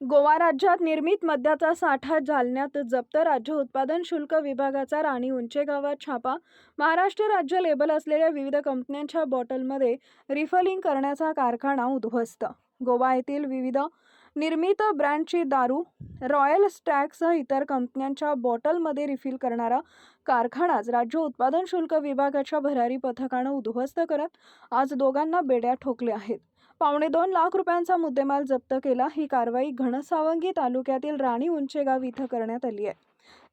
गोवा राज्यात निर्मित मद्याचा साठा जालन्यात जप्त. राज्य उत्पादन शुल्क विभागाचा राणी उंचे गावात छापा. महाराष्ट्र राज्य लेबल असलेल्या विविध कंपन्यांच्या बॉटलमध्ये रिफलिंग करण्याचा कारखाना उद्ध्वस्त. गोवा येथील विविध निर्मित ब्रँडची दारू रॉयल स्टॅगसह इतर कंपन्यांच्या बॉटलमध्ये रिफिल करणारा कारखानाच राज्य उत्पादन शुल्क विभागाच्या भरारी पथकानं उद्ध्वस्त करत आज दोघांना बेड्या ठोकल्या आहेत. 2.25 लाख रुपयांचा मुद्देमाल जप्त केला. ही कारवाई घनसावंगी तालुक्यातील राणी उंचे गाव इथं करण्यात आली आहे.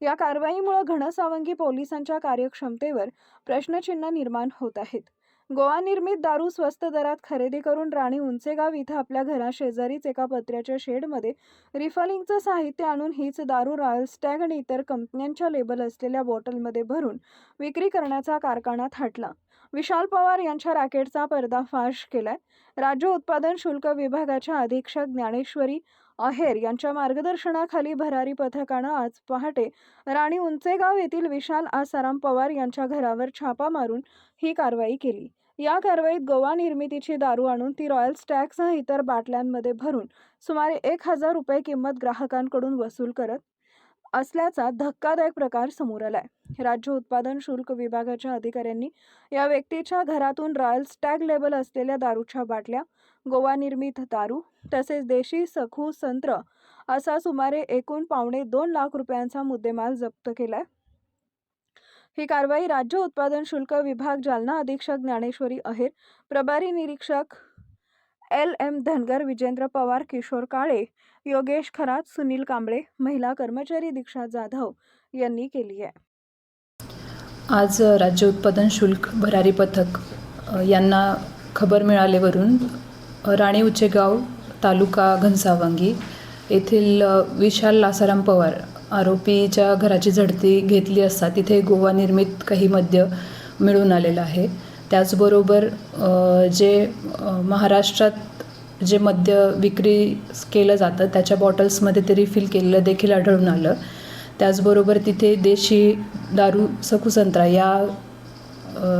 या कारवाईमुळे घनसावंगी पोलिसांच्या कार्यक्षमतेवर प्रश्नचिन्ह निर्माण होत आहेत. गोवा निर्मित दारू स्वस्त दरात खरेदी करून राणी उंचेगाव इथं आपल्या घराशेजारीच एका पत्र्याच्या शेडमध्ये रिफलिंगचं साहित्य आणून हीच दारू रॉयल स्टॅग आणि इतर कंपन्यांच्या लेबल असलेल्या बॉटलमध्ये भरून विक्री करण्याचा कारखाना थाटला. विशाल पवार यांच्या रॅकेटचा पर्दाफाश केलाय. राज्य उत्पादन शुल्क विभागाच्या अधीक्षक ज्ञानेश्वरी आहेर यांच्या मार्गदर्शनाखाली भरारी पथकानं आज पहाटे राणी उंचेगाव येथील विशाल आसाराम पवार यांच्या घरावर छापा मारून ही कारवाई केली. या कारवाईत गोवा निर्मितीची दारू आणून ती रॉयल स्टॅगसह इतर बाटल्यांमध्ये भरून सुमारे 1,000 रुपये किंमत ग्राहकांकडून वसूल करत असल्याचा धक्कादायक प्रकार समोर आलाय. राज्य उत्पादन शुल्क विभागाच्या अधिकाऱ्यांनी या व्यक्तीच्या घरातून रॉयल स्टॅग लेबल असलेल्या दारूच्या बाटल्या, गोवा निर्मित दारू तसेच देशी सखू संत्र असा सुमारे एकूण 2.25 लाख रुपयांचा मुद्देमाल जप्त केलाय. ही कारवाई राज्य उत्पादन शुल्क विभाग जालना अधीक्षक ज्ञानेश्वरी आहेर, प्रभारी निरीक्षक LM धनगर, विजेंद्र पवार, किशोर काळे, योगेश खरात, सुनील कांबळे, महिला कर्मचारी दीक्षा जाधव यांनी केली आहे. आज राज्य उत्पादन शुल्क भरारी पथक यांना खबर मिळाल्यावरून राणी उंचेगाव तालुका घनसावंगी येथील विशाल आसाराम पवार आरोपीच्या घराची झडती घेतली असता तिथे गोवा निर्मित काही मद्य मिळून आलेलं आहे. त्याचबरोबर जे महाराष्ट्रात जे मद्य विक्री केलं जातं त्याच्या बॉटल्समध्ये ते रिफिल केलेलं देखील आढळून आलं. त्याचबरोबर तिथे देशी दारू सखू संत्रा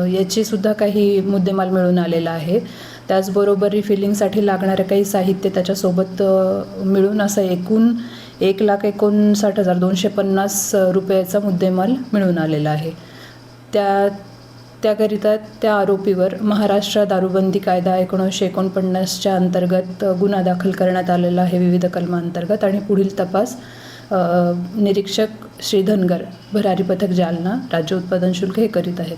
याचीसुद्धा काही मुद्देमाल मिळून आलेला आहे. त्याचबरोबर रिफिलिंगसाठी लागणारं काही साहित्य त्याच्यासोबत मिळून असं एकूण 1,59,250 रुपयाचा मुद्देमाल मिळून आलेला आहे. त्याकरिता त्या आरोपीवर महाराष्ट्र दारूबंदी कायदा 1949च्या अंतर्गत गुन्हा दाखल करण्यात आलेला आहे विविध कलमांतर्गत आणि पुढील तपास निरीक्षक श्री धनगर, भरारी पथक जालना, राज्य उत्पादन शुल्क हे करीत आहेत.